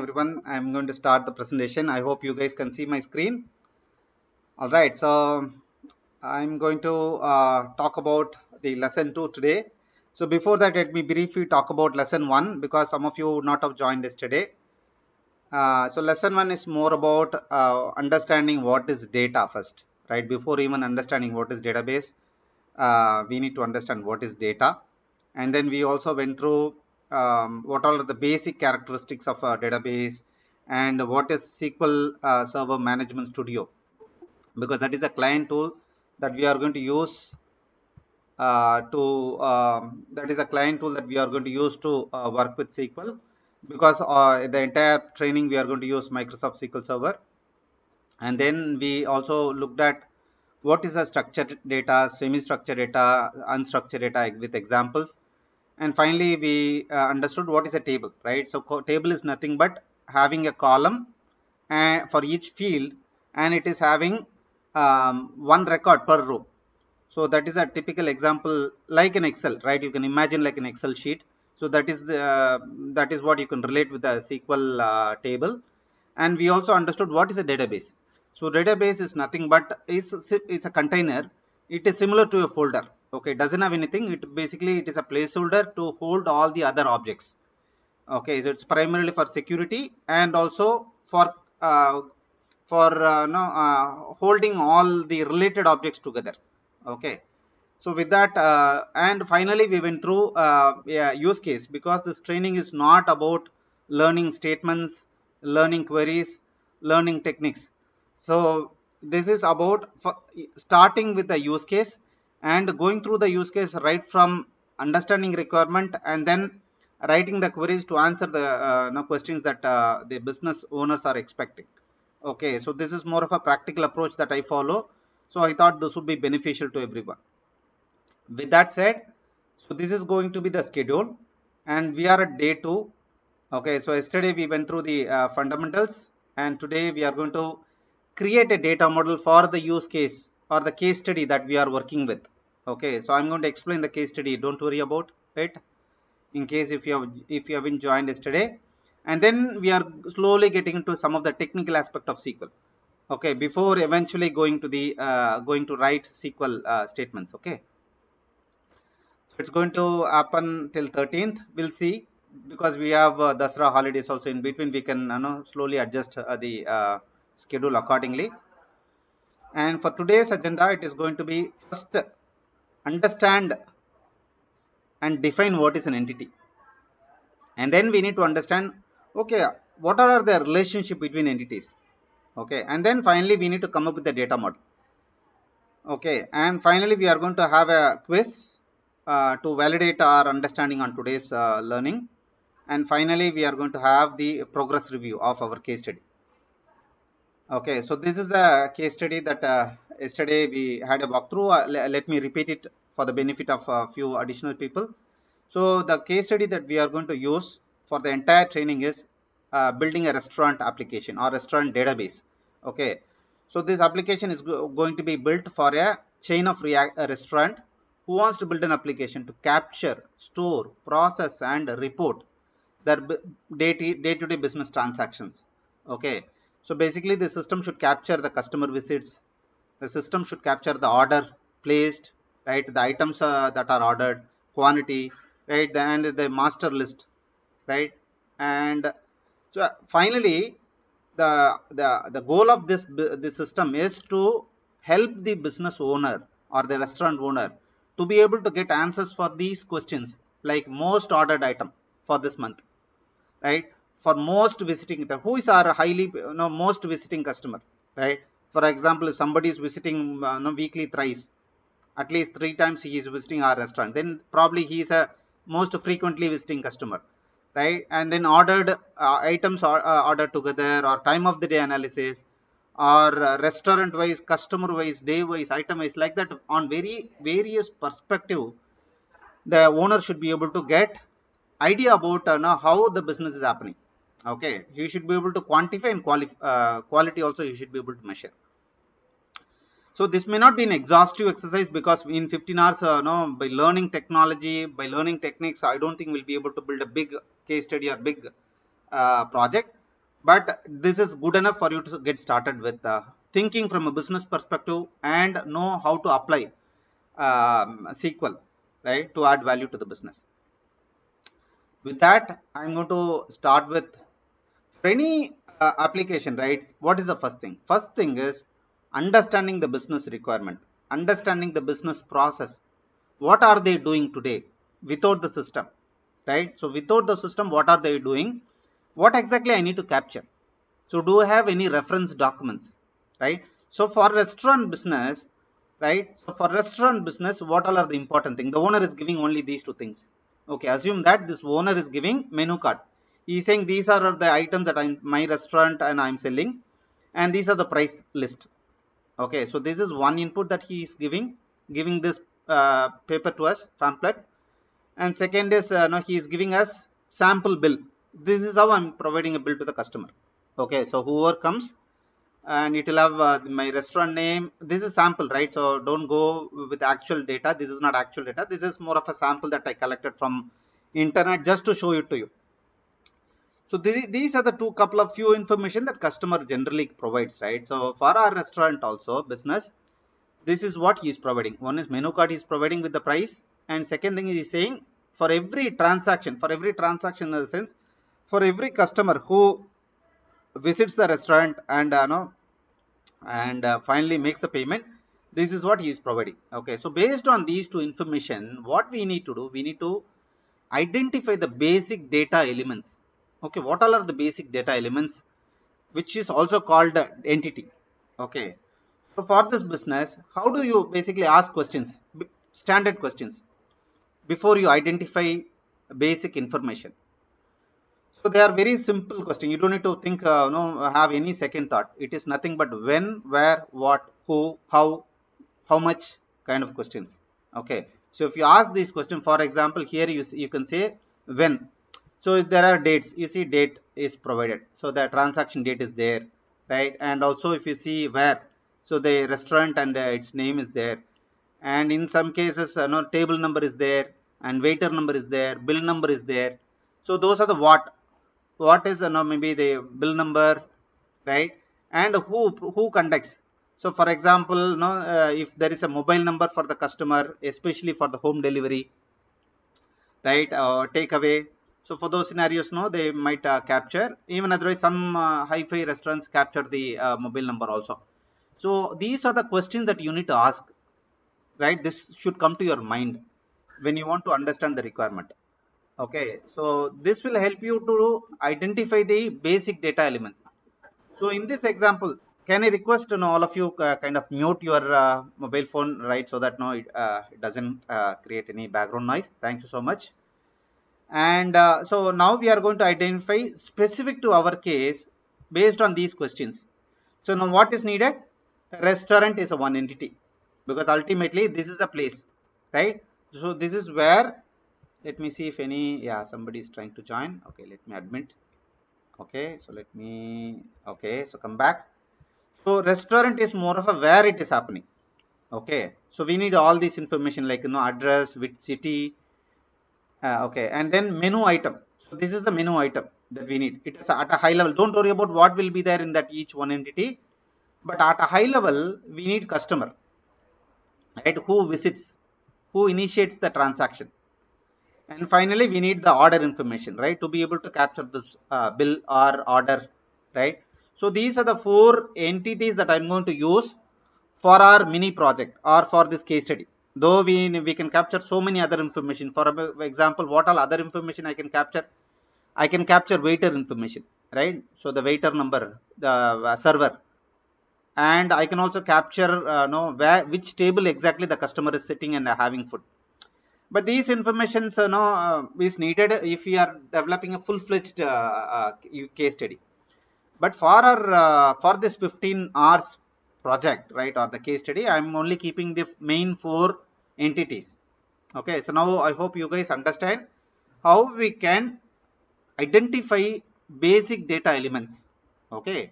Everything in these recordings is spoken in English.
everyone. I'm going to start the presentation. I hope you guys can see my screen. All right, so I'm going to talk about the lesson 2 today. So before that, let me briefly talk about lesson 1 because some of you would not have joined yesterday. So lesson 1 is more about understanding what is data first, right? Before even understanding what is database, we need to understand what is data. And then we also went through what are the basic characteristics of a database and what is SQL Server Management Studio, because that is a client tool that we are going to use that is a client tool that we are going to use to work with SQL, because the entire training we are going to use Microsoft SQL Server. And then we also looked at what is a structured data, semi-structured data, unstructured data with examples. And finally, we understood what is a table, right? So table is nothing but having a column for each field, and it is having one record per row. So that is a typical example like an Excel, right? You can imagine like an Excel sheet. So that is that is what you can relate with the SQL table. And we also understood what is a database. So database is nothing but it's a container. It is similar to a folder. Okay, it doesn't have anything. It is a placeholder to hold all the other objects. Okay, so it's primarily for security and also for no, holding all the related objects together. Okay, so with that and finally we went through use case, because this training is not about learning statements, learning queries, learning techniques. So this is about starting with the use case and going through the use case right from understanding requirement and then writing the queries to answer the questions that the business owners are expecting. Okay, so this is more of a practical approach that I follow. So I thought this would be beneficial to everyone. With that said, so this is going to be the schedule and we are at day 2. Okay, so yesterday we went through the fundamentals, and today we are going to create a data model for the use case or the case study that we are working with. Okay, so I'm going to explain the case study. Don't worry about it, in case if you haven't joined yesterday. And then we are slowly getting into some of the technical aspect of SQL. Okay, before eventually going to the going to write SQL statements. Okay, so it's going to happen till 13th. We'll see, because we have Dasra holidays also in between. We can slowly adjust the schedule accordingly. And for today's agenda, it is going to be first understand and define what is an entity. And then we need to understand, okay, what are the relationship between entities. Okay, and then finally we need to come up with the data model. Okay, and finally we are going to have a quiz to validate our understanding on today's learning. And finally we are going to have the progress review of our case study. Okay, so this is the case study that yesterday we had a walkthrough. Let me repeat it for the benefit of a few additional people. So the case study that we are going to use for the entire training is building a restaurant application or restaurant database. Okay, so this application is going to be built for a chain of a restaurant who wants to build an application to capture, store, process and report their day-to-day business transactions. Okay, so basically the system should capture the customer visits, the system should capture the order placed, right, the items that are ordered, quantity, right, and the master list, right. And so finally the goal of this system is to help the business owner or the restaurant owner to be able to get answers for these questions, like most ordered item for this month, right, for most visiting, who is our highly most visiting customer, right. For example, if somebody is visiting weekly thrice, at least 3 times he is visiting our restaurant, then probably he is a most frequently visiting customer, right. And then ordered items are ordered together, or time of the day analysis, or restaurant wise, customer wise, day wise, item wise, like that, on very various perspective, the owner should be able to get idea about how the business is happening. Okay, you should be able to quantify and quality also you should be able to measure. So this may not be an exhaustive exercise, because in 15 hours by learning technology, by learning techniques, I don't think we'll be able to build a big case study or big project. but this is good enough for you to get started with thinking from a business perspective and know how to apply SQL, right, to add value to the business. With that, I'm going to start with for any application, right? What is the first thing? First thing is understanding the business requirement, understanding the business process. What are they doing today without the system, right? So without the system, what are they doing? What exactly I need to capture? So do I have any reference documents, right? So for restaurant business, right? So for restaurant business, what all are the important things? The owner is giving only these two things. Okay, assume that this owner is giving menu card. He is saying these are the items that I'm my restaurant and I'm selling, and these are the price list. Okay, so this is one input that he is giving this paper to us, pamphlet. And second is no, he is giving us sample bill. This is how I'm providing a bill to the customer. Okay, so whoever comes, and it will have my restaurant name. This is sample, right? So don't go with actual data. This is not actual data. This is more of a sample that I collected from internet just to show it to you. So these are the two couple of few information that customer generally provides, right? So for our restaurant also business, this is what he is providing. One is menu card he is providing with the price, and second thing is saying for every transaction in the sense, for every customer who visits the restaurant and finally makes the payment, this is what he is providing. Okay, so based on these two information, what we need to do, we need to identify the basic data elements. Okay, what all are the basic data elements, which is also called entity. Okay, so for this business, how do you basically ask questions, standard questions, before you identify basic information? So they are very simple question. You don't need to think, have any second thought. It is nothing but when, where, what, who, how much kind of questions. Okay. So if you ask these questions, for example, here you can say when. So if there are dates, you see date is provided. So the transaction date is there, right? And also if you see where, so the restaurant and its name is there. And in some cases, no, table number is there, and waiter number is there, bill number is there. So those are the what is maybe the bill number, right? And who conducts. So for example, if there is a mobile number for the customer, especially for the home delivery, right, takeaway. So for those scenarios, no, they might capture. Even otherwise, some hi-fi restaurants capture the mobile number also. So these are the questions that you need to ask, right? This should come to your mind when you want to understand the requirement. Okay, so this will help you to identify the basic data elements. So in this example, can I request all of you kind of mute your mobile phone, right, so that it doesn't create any background noise. Thank you so much. And so now we are going to identify specific to our case based on these questions. So now what is needed? Restaurant is a one entity, because ultimately this is a place, right? So this is where, let me see if any, yeah, somebody is trying to join. Okay, let me admit. Okay, so let me, okay, so come back. So restaurant is more of a where it is happening. Okay, so we need all this information like address, which city. Okay, and then menu item. So this is the menu item that we need. It is at a high level. Don't worry about what will be there in that each one entity, but at a high level, we need customer, right? Who visits, who initiates the transaction, and finally we need the order information, right, to be able to capture this bill or order, right? So these are the four entities that I'm going to use for our mini project or for this case study. Though we can capture so many other information. For example, what all other information I can capture? I can capture waiter information, right? So the waiter number, the server, and I can also capture which table exactly the customer is sitting and having food. But these informations is needed if we are developing a full-fledged case study. But for our for this 15 hours project, right, or the case study, I'm only keeping the main four entities. Okay, so now I hope you guys understand how we can identify basic data elements. Okay,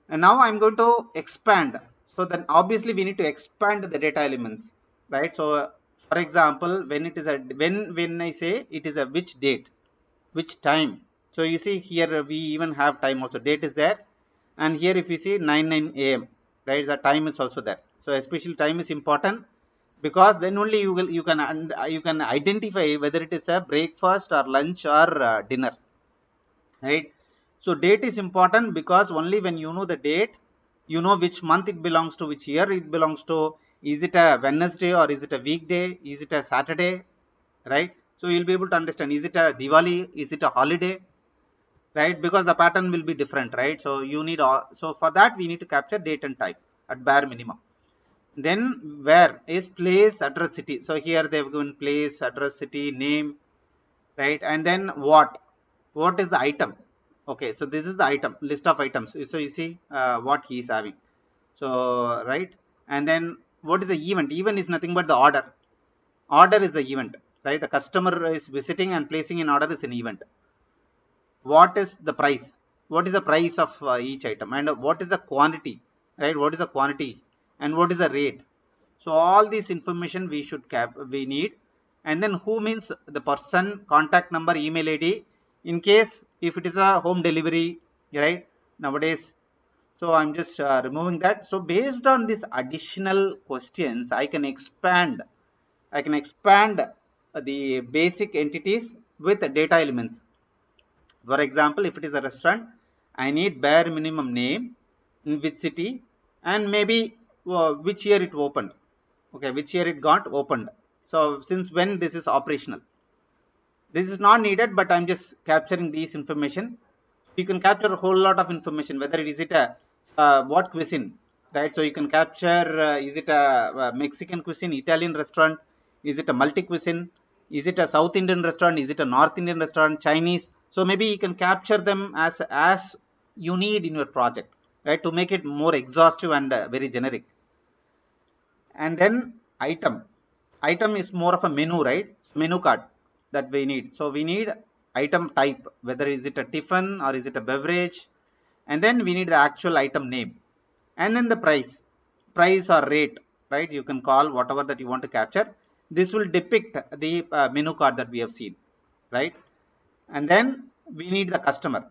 and now I'm going to expand. So then obviously we need to expand the data elements, right? So for example, when it is a when I say it is a which date, which time, So you see here we even have time also, date is there, and here if you see 9 a.m., right, the time is also there. So especially time is important, because then only you can identify whether it is a breakfast or lunch or dinner, right? So date is important, because only when you know the date, you know which month it belongs to, which year it belongs to. Is it a Wednesday or is it a weekday? Is it a Saturday, right? So you'll be able to understand, is it a Diwali, is it a holiday, right? Because the pattern will be different, right? So you need all, so for that we need to capture date and time at bare minimum. Then where is place, address, city. So here they've given place, address, city, name, right? And then what is the item? Okay, so this is the item, list of items. So you see what he is having. So right, and then what is the event? Event is nothing but the order. Order is the event, right? The customer is visiting and placing an order is an event. What is the price? What is the price of each item? And what is the quantity, right? What is the quantity? And what is the rate? So all this information we should we need. And then who means the person, contact number, email id, in case if it is a home delivery, right, nowadays. So I'm just removing that. So based on these additional questions, I can expand the basic entities with data elements. For example, if it is a restaurant, I need bare minimum name, in which city, and maybe which year it opened. Okay, which year it got opened. So since when this is operational. This is not needed, but I'm just capturing these information. You can capture a whole lot of information, whether it is it a what cuisine, right? So you can capture is it a Mexican cuisine, Italian restaurant, is it a multi cuisine, is it a South Indian restaurant, is it a North Indian restaurant, Chinese? So maybe you can capture them as you need in your project, right? To make it more exhaustive and very generic. And then item is more of a menu, right? Menu card that we need. So we need item type, whether is it a tiffin or is it a beverage. And then we need the actual item name, and then the price or rate, right? You can call whatever that you want to capture. This will depict the menu card that we have seen, right? And then we need the customer.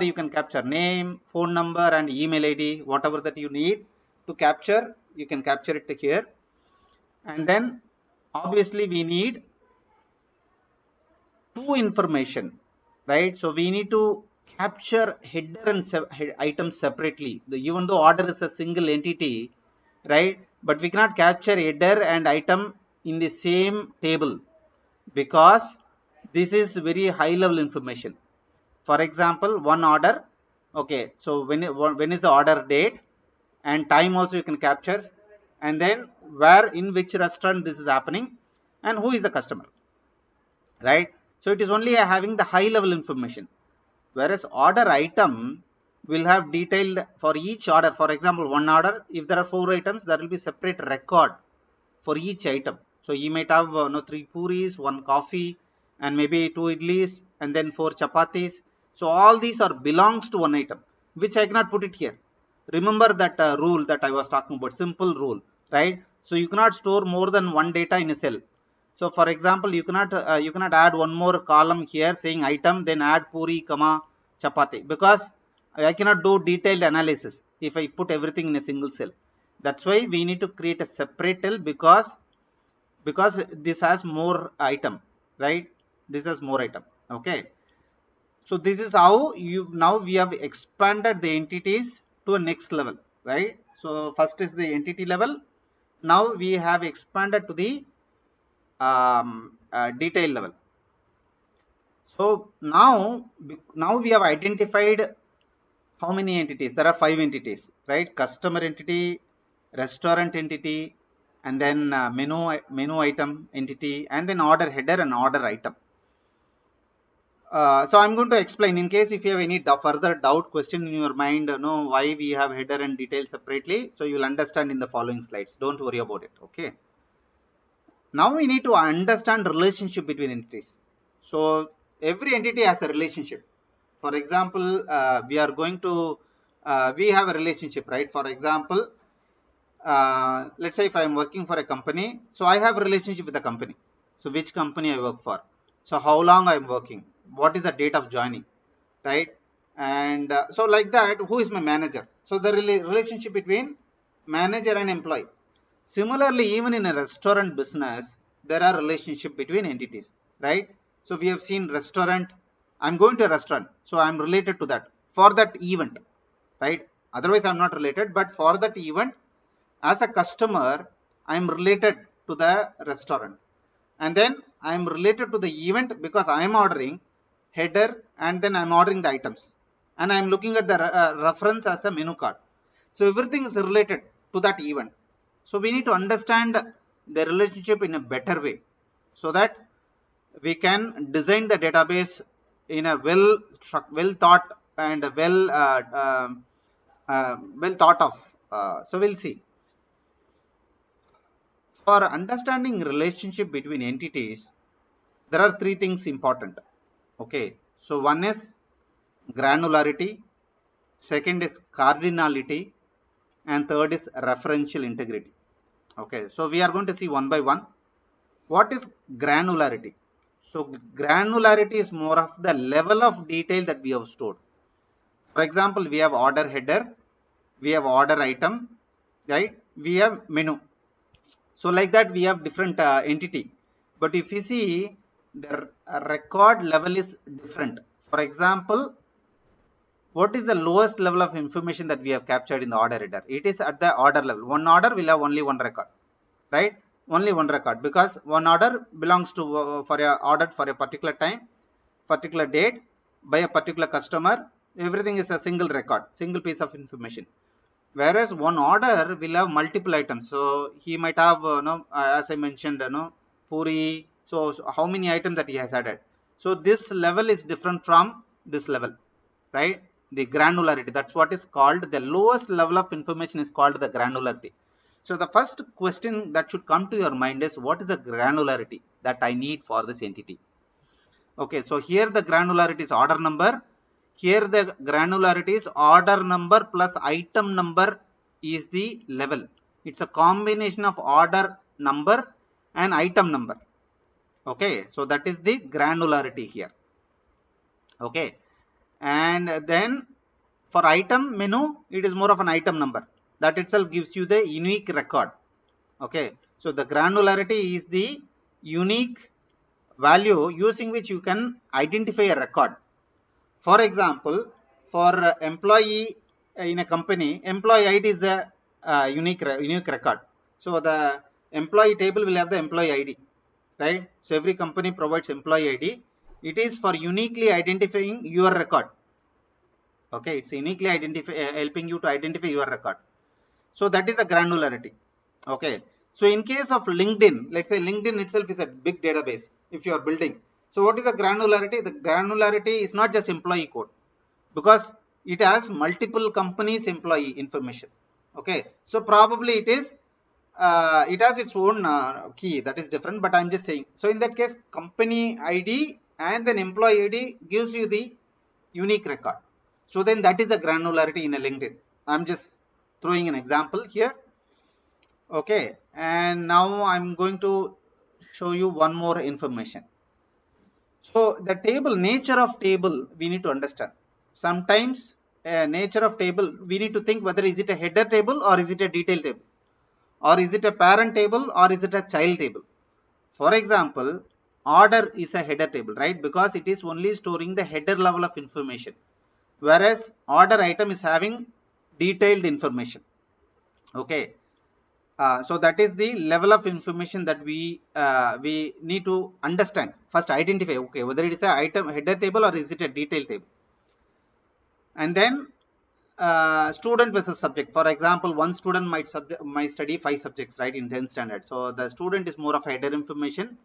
You can capture name, phone number, and email id, whatever that you need to capture, you can capture it here. And then obviously we need two information, right? So we need to capture header and items separately. Even though order is a single entity, right? But we cannot capture header and item in the same table, because this is very high level information. For example, one order. Okay, so when is the order date, and time also you can capture, and then where, in which restaurant this is happening, and who is the customer, right? So it is only having the high level information, whereas order item will have detailed for each order. For example, one order, if there are 4 items, there will be separate record for each item. So you might have 3 puris, 1 coffee, and maybe 2 idlis, and then 4 chapatis. So all these are belongs to one item, which I cannot put it here. Remember that rule that I was talking about, simple rule, right? So you cannot store more than one data in a cell. So for example, you cannot add one more column here saying item, then add puri, comma, chapati, because I cannot do detailed analysis if I put everything in a single cell. That's why we need to create a separate cell, because this has more item, right? This has more item. Okay, so this is how you, now we have expanded the entities to a next level, right? So first is the entity level. Now we have expanded to the detail level. So now we have identified how many entities. There are 5 entities, right? Customer entity, restaurant entity, and then menu item entity, and then order header and order item. So I'm going to explain, in case if you have any further doubt, question in your mind, why we have header and detail separately. So you will understand in the following slides. Don't worry about it. Okay. Now we need to understand relationship between entities. So every entity has a relationship. For example, we are going to we have a relationship, right? For example, let's say if I am working for a company, so I have a relationship with the company. So which company I work for, so how long I am working, what is the date of joining, right? And so like that, who is my manager? So the relationship between manager and employee. Similarly, even in a restaurant business, there are relationship between entities, right? So we have seen restaurant. I'm going to a restaurant, so I'm related to that for that event, right? Otherwise, I'm not related. But for that event, as a customer, I'm related to the restaurant, and then I'm related to the event because I'm ordering header, and then I'm ordering the items, and I'm looking at the reference as a menu card. So everything is related to that event. So we need to understand the relationship in a better way, so that we can design the database in a well thought and well thought of. So we'll see. For understanding relationship between entities, there are three things important. Okay, so one is granularity, second is cardinality, and third is referential integrity. Okay, so we are going to see one by one. What is granularity? So granularity is more of the level of detail that we have stored. For example, we have order header, we have order item, right? We have menu. So like that, we have different entity. But if you see, the record level is different. For example, what is the lowest level of information that we have captured in the order header? It is at the order level. One order will have only one record, right? Only one record, because one order belongs to for a ordered for a particular time, particular date, by a particular customer. Everything is a single record, single piece of information. Whereas one order will have multiple items. So he might have, as I mentioned, puri. So how many items that he has added? So this level is different from this level, right? The granularity, that's what is called the lowest level of information, is called the granularity. So the first question that should come to your mind is, what is the granularity that I need for this entity? Okay, so here the granularity is order number. Here the granularity is order number plus item number is the level. It's a combination of order number and item number. Okay, so that is the granularity here. Okay, and then for item menu, it is more of an item number. That itself gives you the unique record. Okay, so the granularity is the unique value using which you can identify a record. For example, for employee in a company, employee ID is the unique record. So the employee table will have the employee ID, right? So every company provides employee ID. It is for uniquely identifying your record. Okay, it's uniquely helping you to identify your record. So that is the granularity. Okay. So in case of LinkedIn, let's say LinkedIn itself is a big database if you are building. So what is the granularity? The granularity is not just employee code, because it has multiple companies' employee information. Okay. So probably it has its own key that is different, but I'm just saying. So in that case, company ID and then employee ID gives you the unique record. So then that is the granularity in a LinkedIn. I'm just throwing an example here. Okay, and now I'm going to show you one more information. So the table, nature of table, we need to understand. Sometimes nature of table, we need to think whether is it a header table or is it a detail table, or is it a parent table or is it a child table. For example, order is a header table, right? Because it is only storing the header level of information, whereas order item is having detailed information. Okay, so that is the level of information that we need to understand. First identify, okay, whether it is a item header table or is it a detail table. And then student versus subject. For example, one student might study 5 subjects, right, in 10th standard. So the student is more of a header information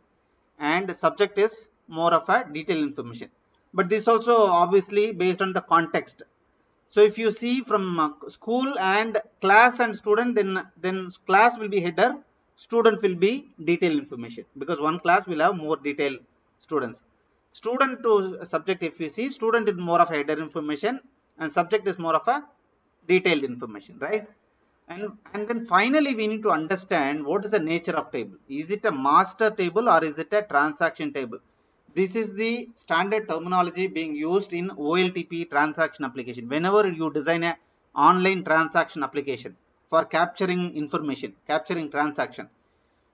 and subject is more of a detailed information. But this also obviously based on the context. So if you see from school and class and student, then class will be header, student will be detailed information, because one class will have more detailed students. Student to subject, if you see, student is more of header information and subject is more of a detailed information, right? And then finally we need to understand what is the nature of table. Is it a master table or is it a transaction table? This is the standard terminology being used in OLTP transaction application. Whenever you design a online transaction application for capturing information, capturing transaction,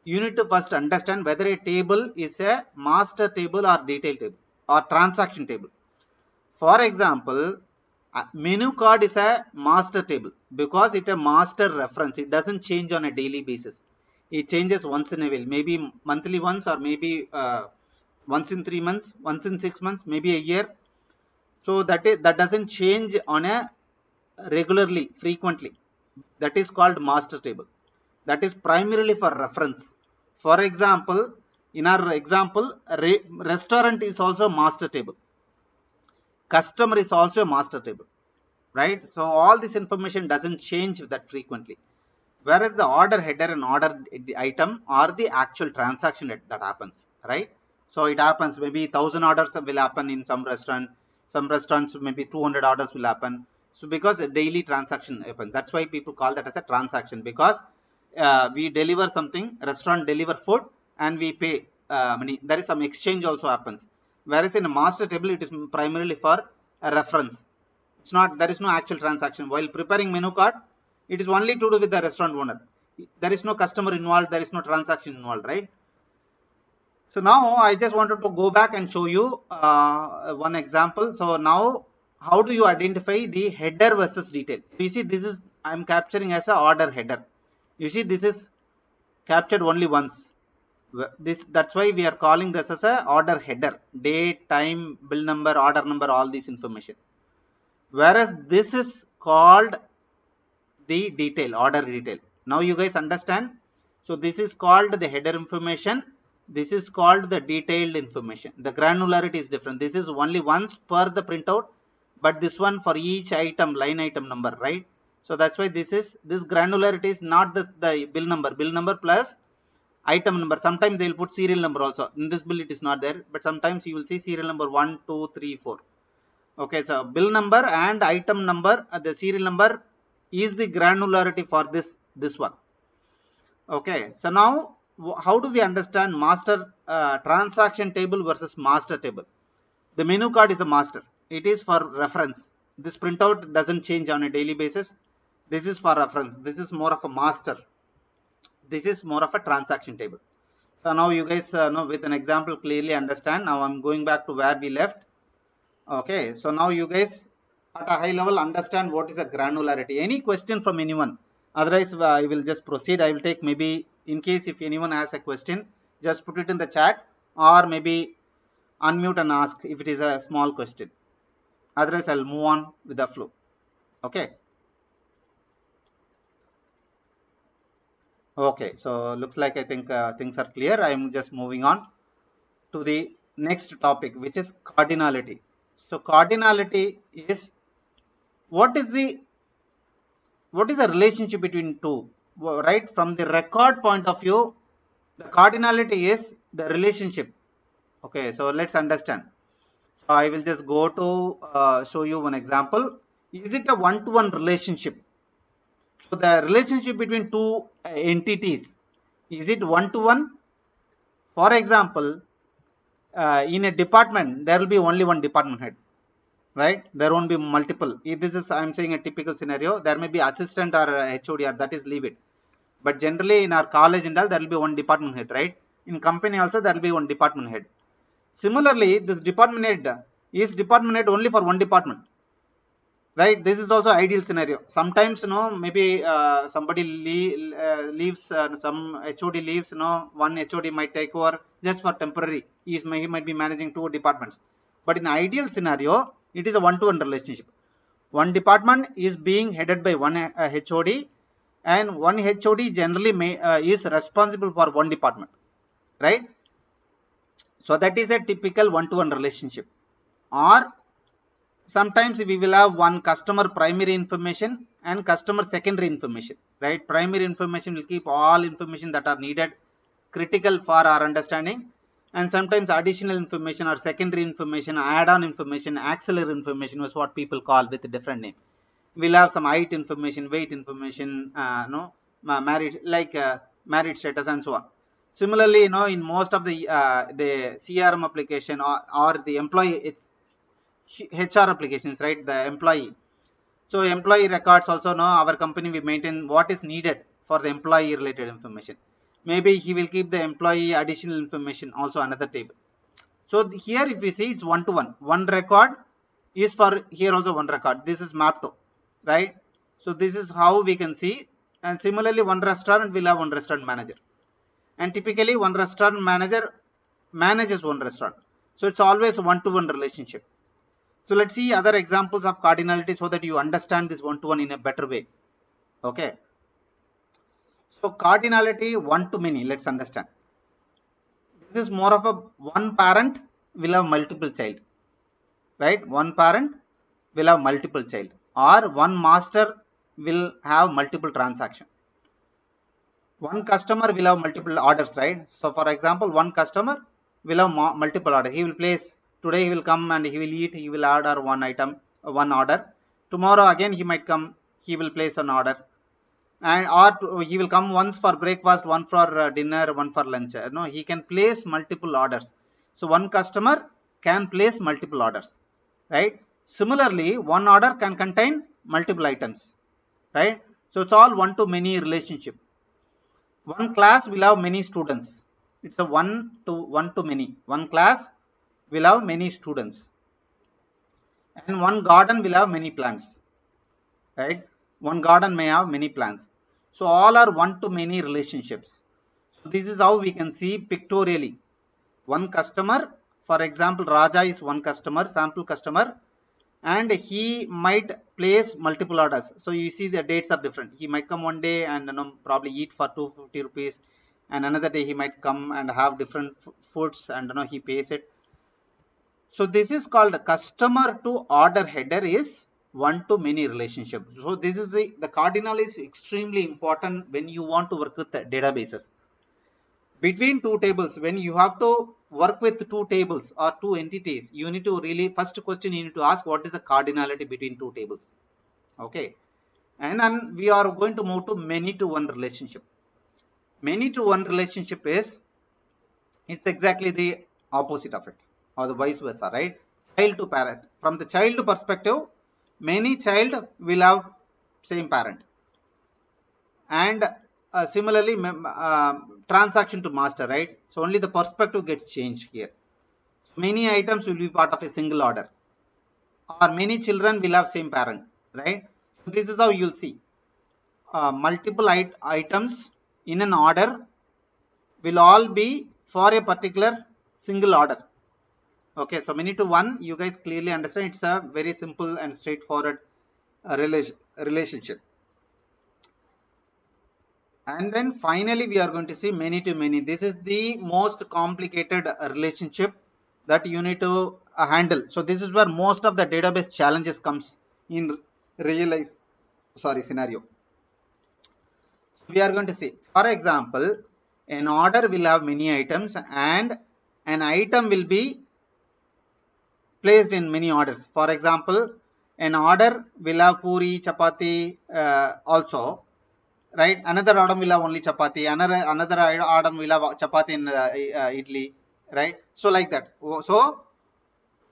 you need to first understand whether a table is a master table or detail table or transaction table. For example, menu card is a master table because it's a master reference. It doesn't change on a daily basis. It changes once in a while, maybe monthly once, or maybe once in 3 months, once in 6 months, maybe a year. So that doesn't change on a regularly, frequently. That is called master table. That is primarily for reference. For example, in our example, restaurant is also master table, customer is also master table, right? So all this information doesn't change that frequently. Whereas the order header and order item are the actual transaction that happens, right? So it happens, maybe 1,000 orders will happen in some restaurant, some restaurants maybe 200 orders will happen. So because a daily transaction happens, that's why people call that as a transaction, because we deliver something, restaurant deliver food, and we pay money. There is some exchange also happens. Whereas in a master table, it is primarily for a reference. It's not, there is no actual transaction. While preparing menu card, it is only to do with the restaurant owner. There is no customer involved, there is no transaction involved, right? So now I just wanted to go back and show you one example. So now, how do you identify the header versus detail? So you see, this is, I'm capturing as a order header. You see, this is captured only once. That's why we are calling this as a order header. Date, time, bill number, order number, all this information. Whereas this is called the detail, order detail. Now you guys understand. So this is called the header information. This is called the detailed information. The granularity is different. This is only once per the printout, but this one for each item, line item number, right? So that's why this granularity is not the bill number plus item number. Sometimes they will put serial number also. In this bill it is not there, but sometimes you will see serial number 1, 2, 3, 4. Okay, so bill number and item number, the serial number is the granularity for this one. Okay, so now how do we understand master transaction table versus master table? The menu card is a master. It is for reference. This printout doesn't change on a daily basis. This is for reference. This is more of a master. This is more of a transaction table. So now you guys know, with an example clearly understand. Now I'm going back to where we left. Okay, so now you guys at a high level understand what is a granularity. Any question from anyone? Otherwise, I will just proceed. I will take, maybe in case if anyone has a question, just put it in the chat, or maybe unmute and ask if it is a small question. Otherwise, I'll move on with the flow. Okay. Okay, so looks like I think things are clear. I am just moving on to the next topic, which is cardinality. So cardinality is, what is the relationship between two, right? From the record point of view, the cardinality is the relationship. Okay, so let's understand. So I will just go to show you one example. Is it a one-to-one relationship? So the relationship between two entities, is it one-to-one? For example, in a department, there will be only one department head, right? There won't be multiple. If this is, I'm saying, a typical scenario, there may be assistant or HOD, or that is leave it. But generally in our college and all, there will be one department head, right? In company also, there will be one department head. Similarly, this department head is department head only for one department, right? This is also ideal scenario. Sometimes, maybe somebody leaves, some HOD leaves, one HOD might take over just for temporary. He might be managing two departments. But in ideal scenario, it is a one-to-one relationship. One department is being headed by one HOD, and one HOD generally is responsible for one department, right? So that is a typical one-to-one relationship. Or sometimes we will have one customer primary information and customer secondary information, right? Primary information will keep all information that are needed, critical for our understanding, and sometimes additional information or secondary information, add-on information, auxiliary information was what people call with a different name. We'll have some height information, weight information, married, like married status and so on. Similarly, in most of the CRM application or the employee, it's HR applications, right? The employee. So employee records also, our company we maintain what is needed for the employee related information. Maybe he will keep the employee additional information also another table. So here if you see, it's one to one. One record is for here also one record. This is mapped to, right? So this is how we can see. And similarly, one restaurant will have one restaurant manager. And typically one restaurant manager manages one restaurant. So it's always one-to-one relationship. So let's see other examples of cardinality so that you understand this one-to-one in a better way. Okay. So cardinality one to many, let's understand. This is more of a one parent will have multiple child, right? One parent will have multiple child, or one master will have multiple transaction. One customer will have multiple orders, right? So for example, one customer will have multiple order. He will place today, he will come and he will eat, he will order one item, one order. Tomorrow again he might come, he will place an order, and or he will come once for breakfast, one for dinner, one for lunch. No, he can place multiple orders. So one customer can place multiple orders, right? Similarly, one order can contain multiple items, right? So it's all one to many relationship. One class will have many students. It's a one to many. One class will have many students, and one garden will have many plants, right? One garden may have many plants. So all are one to many relationships. So this is how we can see pictorially. One customer, for example, Raja is one customer, sample customer, and he might place multiple orders. So you see the dates are different. He might come one day and probably eat for 250 rupees, and another day he might come and have different foods, and he pays it. So this is called customer to order header is one to many relationship. So this is the cardinal is extremely important when you want to work with the databases. Between two tables, when you have to work with two tables or two entities, you need to really, first question you need to ask, what is the cardinality between two tables? Okay. And then we are going to move to many to one relationship. Many to one relationship is, it's exactly the opposite of it, or the vice versa, right? Child to parent. From the child perspective, many child will have same parent. And similarly, transaction to master, right? So only the perspective gets changed here. Many items will be part of a single order, or many children will have same parent, right? So this is how you'll see multiple items in an order will all be for a particular single order. Okay, so many to one, you guys clearly understand it's a very simple and straightforward relationship. And then finally, we are going to see many to many. This is the most complicated relationship that you need to handle. So this is where most of the database challenges comes in real life, scenario. We are going to see, for example, an order will have many items and an item will be placed in many orders. For example, an order will have puri, chapati also, right? Another order will have only chapati, another order will have chapati and idli, right? So like that. So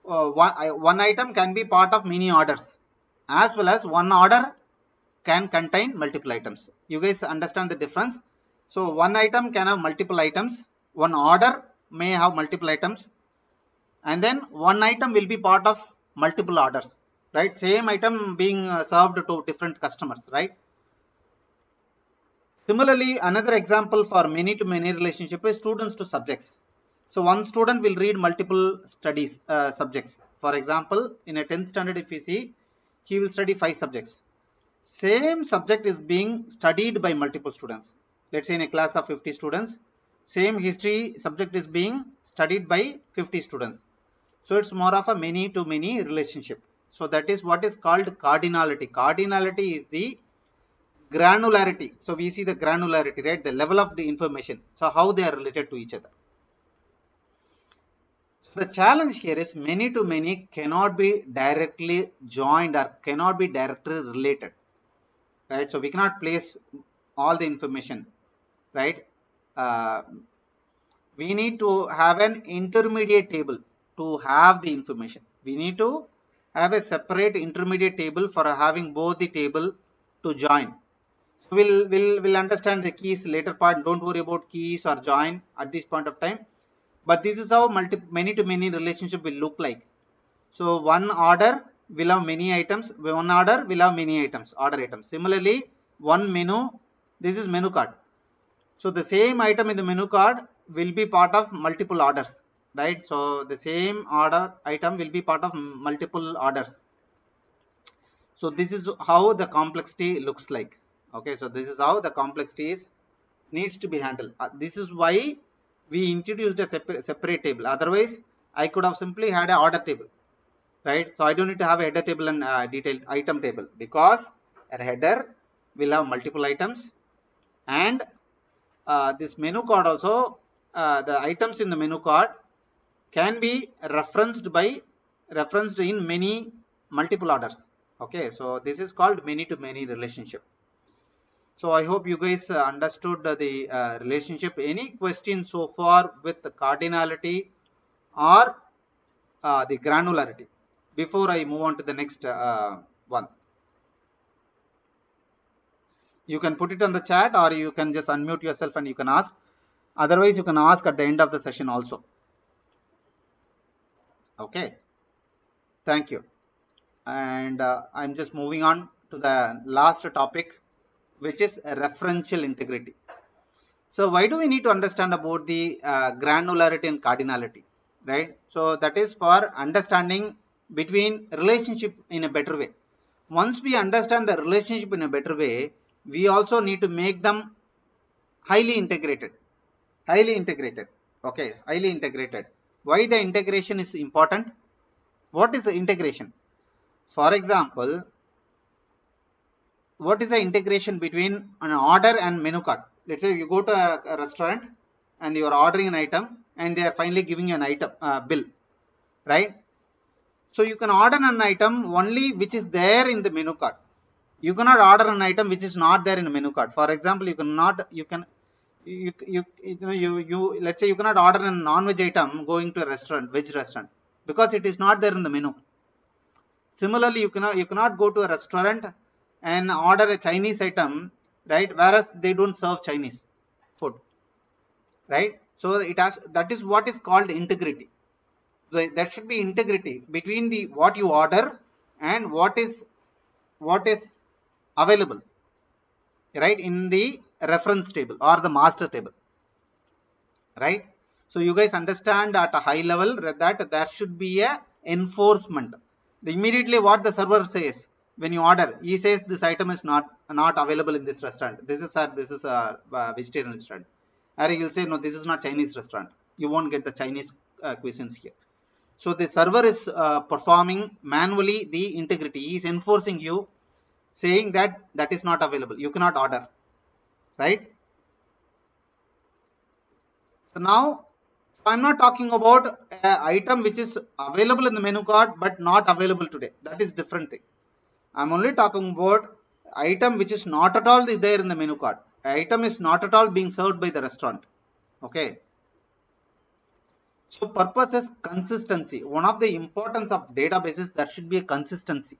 one item can be part of many orders, as well as one order can contain multiple items. You guys understand the difference? So one item can have multiple items, one order may have multiple items, and then one item will be part of multiple orders, right? Same item being served to different customers, right? Similarly, another example for many to many relationship is students to subjects. So one student will read multiple studies subjects. For example, in a 10th standard, if you see, he will study 5 subjects. Same subject is being studied by multiple students. Let's say in a class of 50 students, same history subject is being studied by 50 students. So it's more of a many to many relationship. So that is what is called cardinality. Cardinality is the granularity. So we see the granularity, right? The level of the information. So how they are related to each other. So the challenge here is many to many cannot be directly joined or cannot be directly related, right? So we cannot place all the information, right? we need to have an intermediate table to have the information. We need to have a separate intermediate table for having both the table to join. We'll understand the keys later part. Don't worry about keys or join at this point of time. But this is how many to many relationship will look like. So one order will have many items. One order will have many items, order items. Similarly, one menu, this is menu card. So the same item in the menu card will be part of multiple orders, right? So the same order item will be part of multiple orders. So this is how the complexity looks like. Okay, so this is how the complexity needs to be handled. This is why we introduced a separate table. Otherwise, I could have simply had an order table, right? So I don't need to have a header table and detailed item table, because a header will have multiple items, and this menu card also, the items in the menu card can be referenced in many multiple orders. Okay, so this is called many to many relationship. So I hope you guys understood the relationship. Any question so far with the cardinality or the granularity before I move on to the next one? You can put it on the chat, or you can just unmute yourself and you can ask. Otherwise, you can ask at the end of the session also. Okay, thank you. And I'm just moving on to the last topic, which is referential integrity. So why do we need to understand about the granularity and cardinality, right? So that is for understanding between relationship in a better way. Once we understand the relationship in a better way, we also need to make them highly integrated. Okay, highly integrated. Why the integration is important? What is the integration? For example, what is the integration between an order and menu card? Let's say you go to a restaurant and you are ordering an item, and they are finally giving you an item bill, right? So you can order an item only which is there in the menu card. You cannot order an item which is not there in the menu card. For example, you let's say you cannot order a non-veg item going to a restaurant, veg restaurant, because it is not there in the menu. Similarly, you cannot go to a restaurant and order a Chinese item, right? Whereas they don't serve Chinese food, right? So that is what is called integrity. So there should be integrity between the what you order and what is available, right, in the reference table or the master table, right? So you guys understand at a high level that there should be a enforcement. Immediately what the server says when you order, he says this item is not available in this restaurant. This is a vegetarian restaurant. Or he will say no, this is not Chinese restaurant. You won't get the Chinese cuisines here. So the server is performing manually the integrity. He is enforcing you, saying that that is not available. You cannot order, right? So now I'm not talking about an item which is available in the menu card but not available today. That is different thing. I'm only talking about item which is not at all there in the menu card. Item is not at all being served by the restaurant. Okay. So purpose is consistency. One of the importance of databases, there should be a consistency.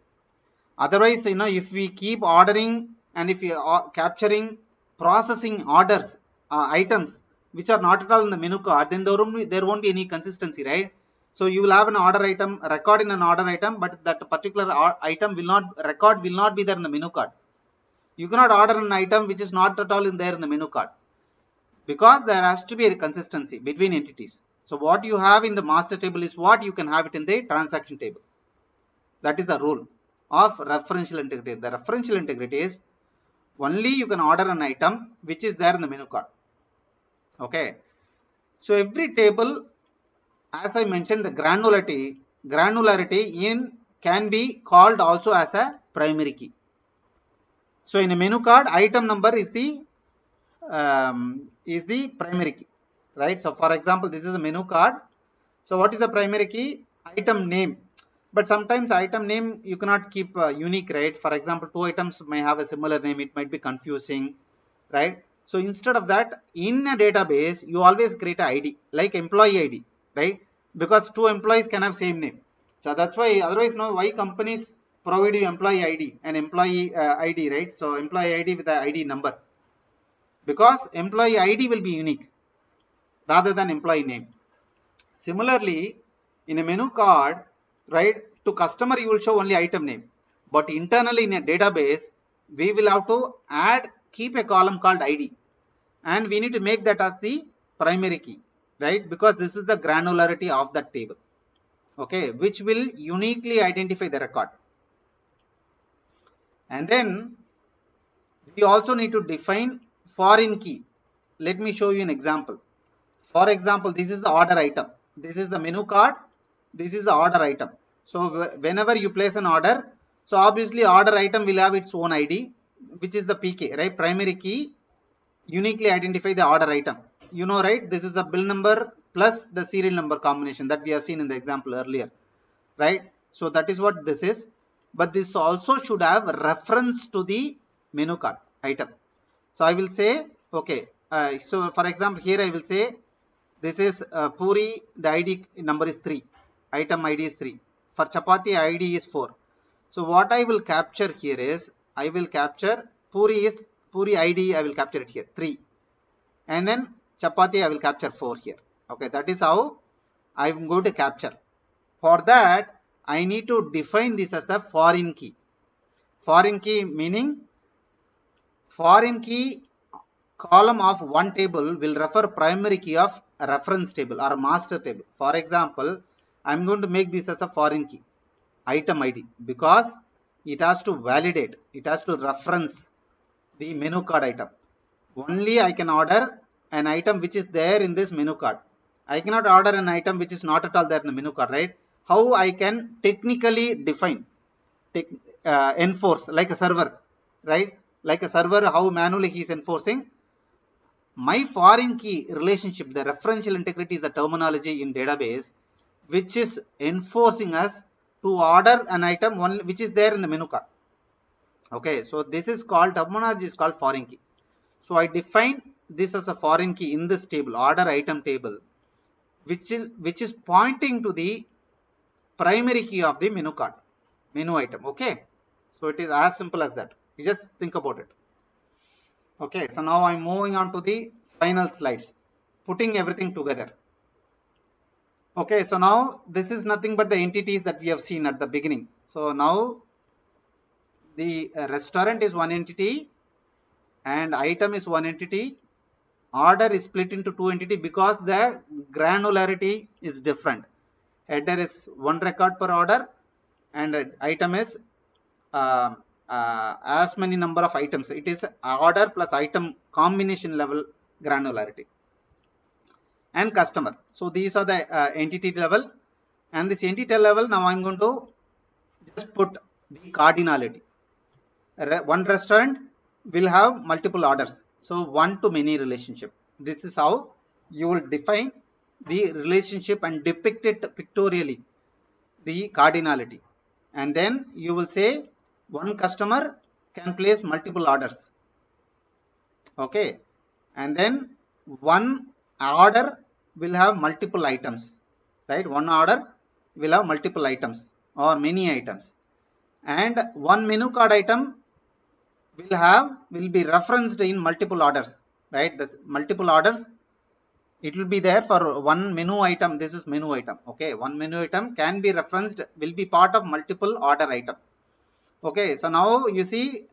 Otherwise, if we keep ordering and if we are capturing, processing orders, items which are not at all in the menu card, then there won't be any consistency, right? So you will have an order item, record in an order item, but that particular item will not be there in the menu card. You cannot order an item which is not at all in there in the menu card, because there has to be a consistency between entities. So what you have in the master table is what you can have it in the transaction table. That is the rule of referential integrity. The referential integrity is only you can order an item which is there in the menu card. Okay. So every table, as I mentioned, the granularity can be called also as a primary key. So in a menu card, item number is the primary key, right? So for example, this is a menu card. So what is the primary key? Item name. But sometimes item name you cannot keep unique, right? For example, two items may have a similar name. It might be confusing, right? So instead of that, in a database, you always create an ID, like employee ID, right? Because two employees can have same name. So that's why, otherwise, no, why companies provide you employee ID and employee ID, right? So employee ID with the ID number, because employee ID will be unique rather than employee name. Similarly, in a menu card, right, to customer you will show only item name, but internally in a database, we will have to keep a column called ID, and we need to make that as the primary key, right? Because this is the granularity of that table, okay, which will uniquely identify the record. And then we also need to define foreign key. Let me show you an example. For example, this is the order item. This is the menu card. This is the order item. So whenever you place an order, so obviously order item will have its own ID, which is the PK, right? Primary key uniquely identify the order item. You know, right? This is the bill number plus the serial number combination that we have seen in the example earlier, right? So that is what this is. But this also should have reference to the menu card item. So I will say, okay. So for example, here I will say this is puri. The ID number is 3. Item ID is 3. For chapati, ID is 4. So what I will capture here is, I will capture puri ID. I will capture it here 3, and then chapati I will capture 4 here. Okay, that is how I am going to capture. For that, I need to define this as the foreign key. Foreign key meaning, foreign key column of one table will refer primary key of a reference table or a master table. For example, I am going to make this as a foreign key, item ID, because it has to validate, it has to reference the menu card item. Only I can order an item which is there in this menu card. I cannot order an item which is not at all there in the menu card, right? How I can technically define, enforce, like a server, right? Like a server, how manually he is enforcing. My foreign key relationship, the referential integrity is the terminology in database, which is enforcing us to order an item which is there in the menu card. Okay, so this is called, terminology is called foreign key. So I define this as a foreign key in this table, order item table, which is pointing to the primary key of the menu card, menu item. Okay, so it is as simple as that. You just think about it. Okay, so now I'm moving on to the final slides, putting everything together. Okay, so now this is nothing but the entities that we have seen at the beginning. So now the restaurant is one entity and item is one entity. Order is split into two entities because the granularity is different. Header is one record per order and item is as many number of items. It is order plus item combination level granularity. And customer. So these are the entity level, and this entity level, now I'm going to just put the cardinality. One restaurant will have multiple orders. So one to many relationship. This is how you will define the relationship and depict it pictorially, the cardinality. And then you will say one customer can place multiple orders. Okay. And then one order will have multiple items, right? One order will have multiple items or many items. And one menu card item will be referenced in multiple orders, right? This multiple orders, it will be there for one menu item. This is menu item. Okay, one menu item can be referenced, will be part of multiple order item. Okay, so now you see,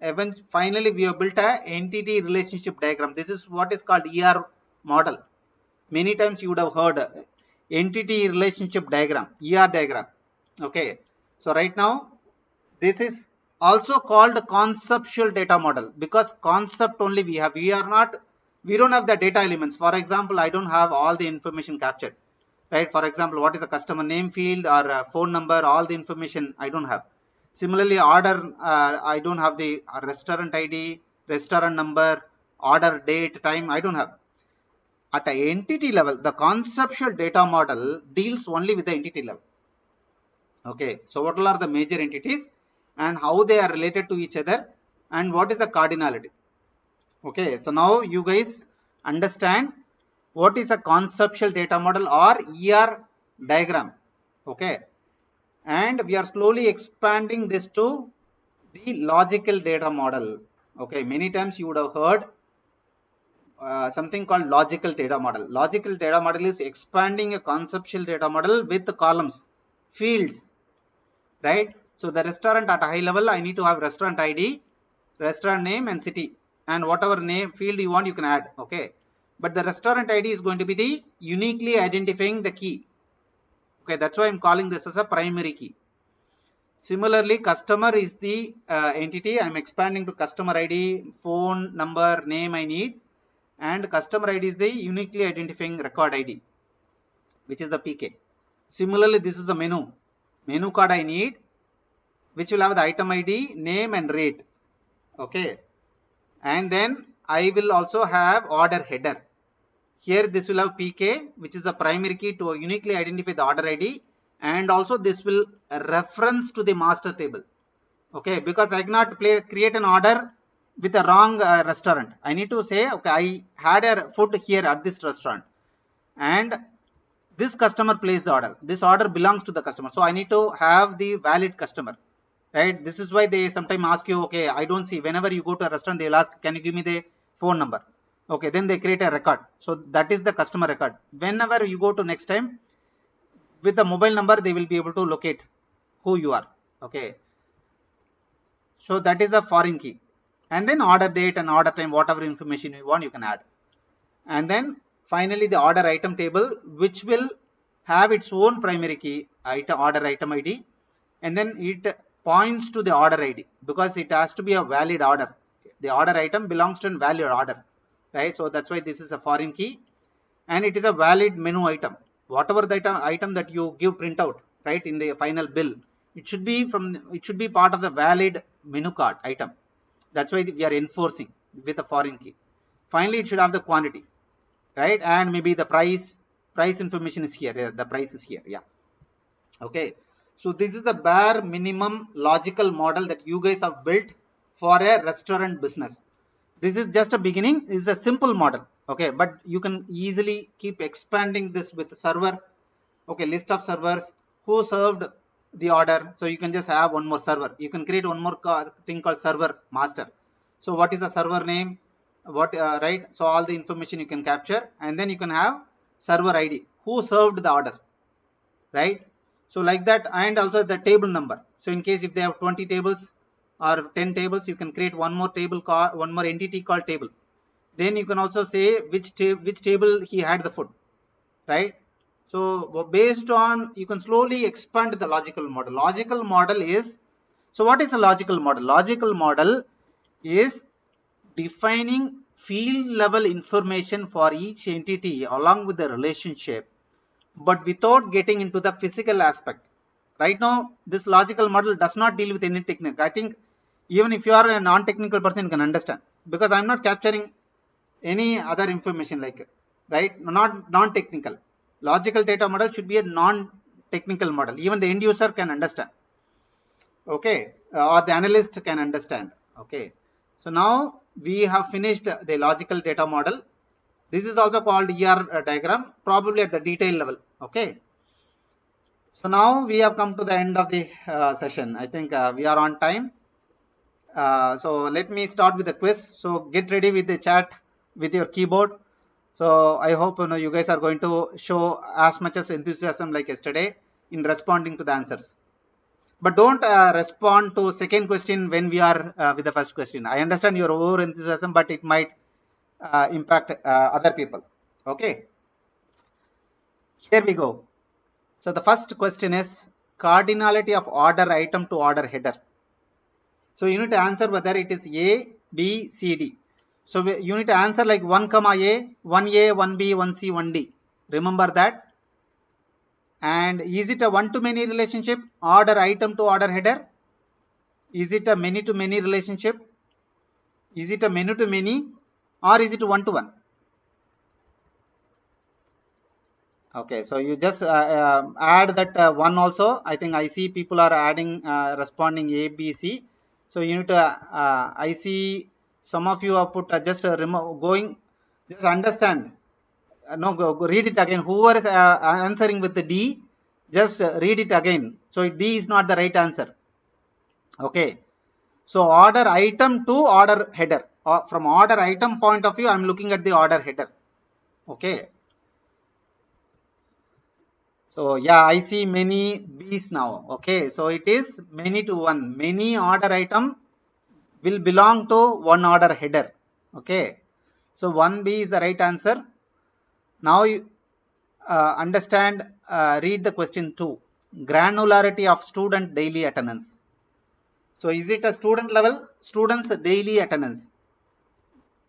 finally we have built a entity relationship diagram. This is what is called ER model. Many times you would have heard entity relationship diagram, ER diagram. Okay, so right now this is also called conceptual data model, because concept only we have. We don't have the data elements. For example, I don't have all the information captured, right? For example, what is the customer name field or phone number, all the information I don't have. Similarly, order, I don't have the restaurant ID, restaurant number, order date, time, I don't have. At an entity level, the conceptual data model deals only with the entity level. Okay, so what are the major entities and how they are related to each other, and what is the cardinality? Okay, so now you guys understand what is a conceptual data model or ER diagram. Okay, and we are slowly expanding this to the logical data model. Okay, many times you would have heard something called logical data model. Logical data model is expanding a conceptual data model with the columns, fields, right? So the restaurant at a high level, I need to have restaurant ID, restaurant name and city, and whatever name field you want, you can add. Okay, but the restaurant ID is going to be the uniquely identifying the key. Okay, that's why I'm calling this as a primary key. Similarly, customer is the entity. I'm expanding to customer ID, phone number, name I need, and customer ID is the uniquely identifying record ID, which is the PK. Similarly, this is the menu card I need, which will have the item ID, name and rate. Okay, and then I will also have order header. Here this will have PK, which is the primary key to uniquely identify the order ID, and also this will reference to the master table. Okay, because I cannot create an order with a wrong restaurant. I need to say, okay, I had a food here at this restaurant, and this customer placed the order. This order belongs to the customer, so I need to have the valid customer, right? This is why they sometimes ask you, okay, I don't see. Whenever you go to a restaurant, they'll ask, can you give me the phone number? Okay, then they create a record. So that is the customer record. Whenever you go to next time with the mobile number, they will be able to locate who you are. Okay, so that is the foreign key. And then order date and order time, whatever information you want, you can add. And then finally the order item table, which will have its own primary key, order item ID, and then it points to the order ID because it has to be a valid order. The order item belongs to a valid order, right? So that's why this is a foreign key, and it is a valid menu item. Whatever the item that you give printout, right, in the final bill, it should be part of the valid menu card item. That's why we are enforcing with a foreign key. Finally, it should have the quantity, right? And maybe the price information is here. The price is here. Yeah. Okay. So this is the bare minimum logical model that you guys have built for a restaurant business. This is just a beginning. This is a simple model. Okay. But you can easily keep expanding this with the server. Okay. List of servers who served the order. So you can just have one more server. You can create one more thing called server master. So what is the server name? What right? So all the information you can capture, and then you can have server ID who served the order, right? So like that, and also the table number. So in case if they have 20 tables or 10 tables, you can create one more entity called table. Then you can also say which table he had the food, right? So based on, you can slowly expand the logical model. Logical model is, so what is a logical model? Logical model is defining field level information for each entity along with the relationship, but without getting into the physical aspect. Right now, this logical model does not deal with any technique. I think even if you are a non-technical person, you can understand, because I'm not capturing any other information like it, right? Not non-technical. Logical data model should be a non-technical model. Even the end user can understand. Okay, or the analyst can understand. Okay, so now we have finished the logical data model. This is also called ER diagram, probably at the detail level. Okay, so now we have come to the end of the session. I think we are on time. So let me start with the quiz. So get ready with the chat with your keyboard. So I hope you guys are going to show as much as enthusiasm like yesterday in responding to the answers. But don't respond to second question when we are with the first question. I understand your over enthusiasm, but it might impact other people. Okay, here we go. So the first question is cardinality of order item to order header. So you need to answer whether it is A, B, C, D. So you need to answer like 1, A, 1A, 1B, 1C, 1D. Remember that. And is it a one-to-many relationship, order item to order header? Is it a many-to-many relationship? Is it a many-to-many, or is it one-to-one? Okay, so you just add that one also. I think I see people are adding, responding A, B, C. So you need to, I see some of you have put just going, just understand. No, go read it again. Whoever is answering with the D, just read it again. So D is not the right answer. Okay. So order item to order header. From order item point of view, I am looking at the order header. Okay. So yeah, I see many B's now. Okay. So it is many to one. Many order item will belong to one order header. Okay. So 1B is the right answer. Now you understand, read the question 2. Granularity of student daily attendance. So is it a student level? Students daily attendance.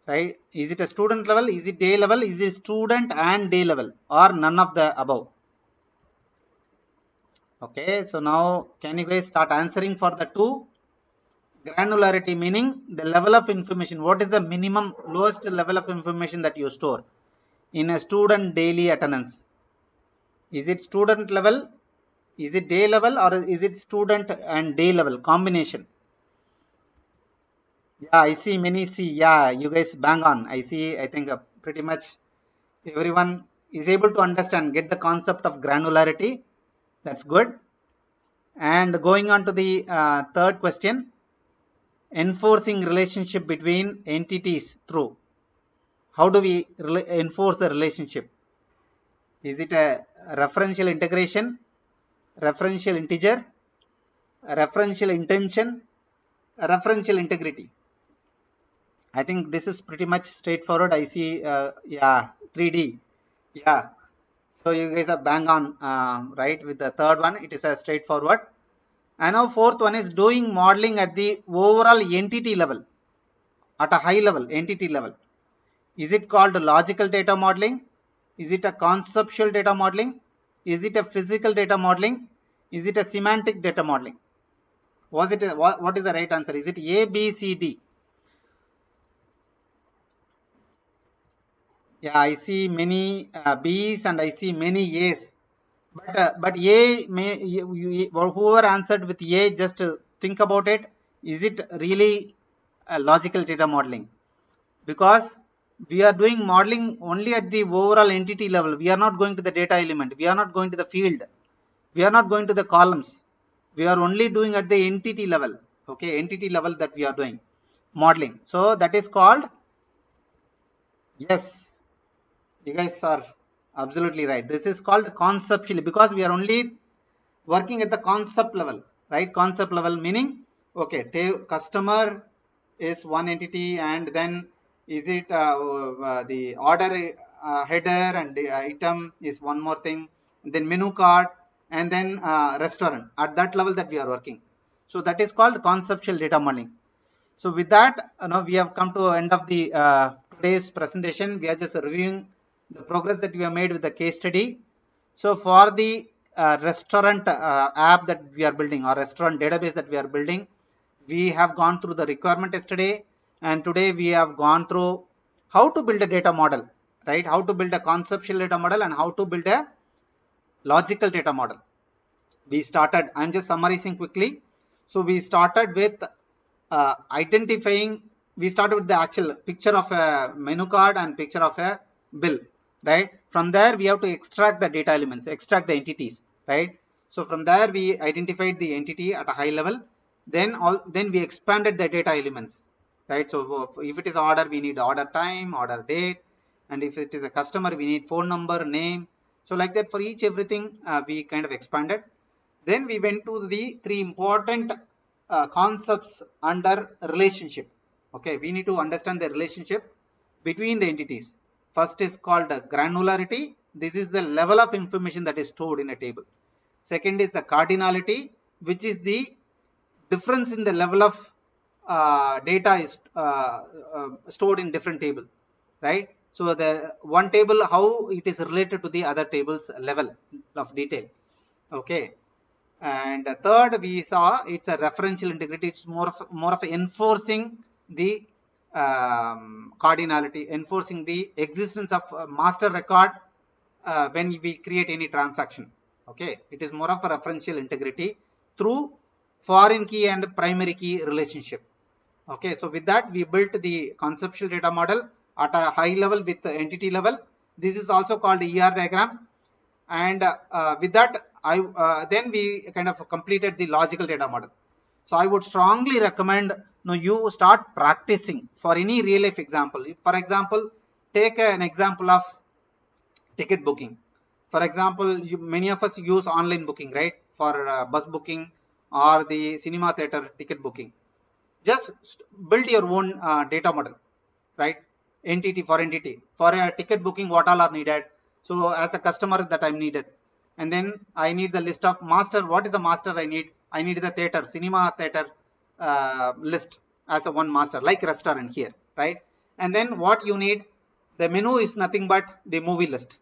Right? Is it a student level? Is it day level? Is it student and day level? Or none of the above? Okay. So now can you guys start answering for the 2? Granularity meaning the level of information. What is the minimum lowest level of information that you store in a student daily attendance? Is it student level? Is it day level, or is it student and day level combination? Yeah, I see many C. Yeah, you guys bang on. I see, I think pretty much everyone is able to understand, get the concept of granularity. That's good. And going on to the third question, enforcing relationship between entities through. How do we enforce the relationship? Is it a referential integration, referential integer, referential intention, referential integrity? I think this is pretty much straightforward. I see, yeah, 3D. Yeah. So you guys are bang on, right? With the third one, it is a straightforward. And now fourth one is doing modeling at the overall entity level, at a high level, entity level. Is it called logical data modeling? Is it a conceptual data modeling? Is it a physical data modeling? Is it a semantic data modeling? Was it what is the right answer? Is it A, B, C, D? Yeah, I see many B's and I see many A's. But A may whoever answered with A, just think about it. Is it really a logical data modeling? Because we are doing modeling only at the overall entity level. We are not going to the data element. We are not going to the field. We are not going to the columns. We are only doing at the entity level. Okay, entity level that we are doing modeling. So that is called, yes, you guys are absolutely right. This is called conceptually, because we are only working at the concept level, right? Concept level meaning, okay, customer is one entity, and then is it the order header and the item is one more thing, then menu card, and then restaurant. At that level that we are working. So that is called conceptual data modeling. So with that, now we have come to end of the today's presentation. We are just reviewing the progress that we have made with the case study. So for the restaurant app that we are building, or restaurant database that we are building, we have gone through the requirement yesterday, and today we have gone through how to build a data model, right? How to build a conceptual data model and how to build a logical data model. We started, I'm just summarizing quickly. So we started with identifying, we started with the actual picture of a menu card and picture of a bill, right? From there we have to extract the data elements, extract the entities, right? So from there we identified the entity at a high level, then we expanded the data elements, right? So if it is order, we need order time, order date, and if it is a customer, we need phone number, name. So like that, for each everything we kind of expanded. Then we went to the three important concepts under relationship. Okay, we need to understand the relationship between the entities. First is called granularity. This is the level of information that is stored in a table. Second is the cardinality, which is the difference in the level of data is stored in different table, right? So the one table, how it is related to the other tables level of detail. Okay. And third, we saw it's a referential integrity. It's more of enforcing the cardinality, enforcing the existence of master record when we create any transaction. Okay, it is more of a referential integrity through foreign key and primary key relationship. Okay, so with that we built the conceptual data model at a high level with the entity level. This is also called ER diagram, and with that I then we kind of completed the logical data model. So I would strongly recommend you start practicing for any real life example. For example, take an example of ticket booking. For example, many of us use online booking, right? For bus booking or the cinema theater ticket booking. Just build your own data model, right? Entity for entity. For a ticket booking, what all are needed? So as a customer that I'm needed. And then I need the list of master. What is the master I need? I need the theater, cinema theater list as a one master, like restaurant here, right? And then what you need, the menu is nothing but the movie list.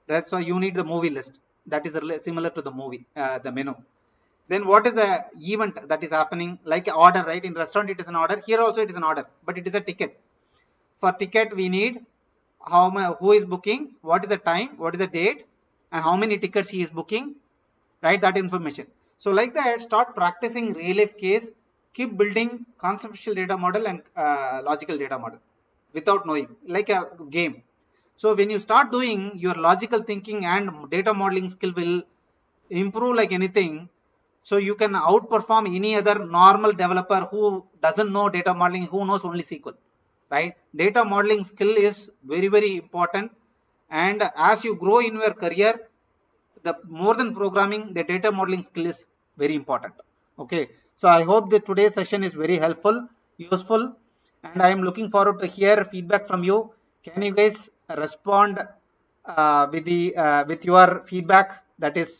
Right? So you need the movie list. That is similar to the movie, the menu. Then what is the event that is happening, like order, right? In restaurant it is an order, here also it is an order, but it is a ticket. For ticket we need who is booking, what is the time, what is the date, and how many tickets he is booking, right? That information. So like that, start practicing real life case, keep building conceptual data model and logical data model without knowing, like a game. So when you start doing, your logical thinking and data modeling skill will improve like anything. So you can outperform any other normal developer who doesn't know data modeling, who knows only SQL, right? Data modeling skill is very, very important. And as you grow in your career, the more than programming, the data modeling skill is very important. Okay. So I hope that today's session is very helpful, useful, and I am looking forward to hear feedback from you. Can you guys respond with your feedback? That is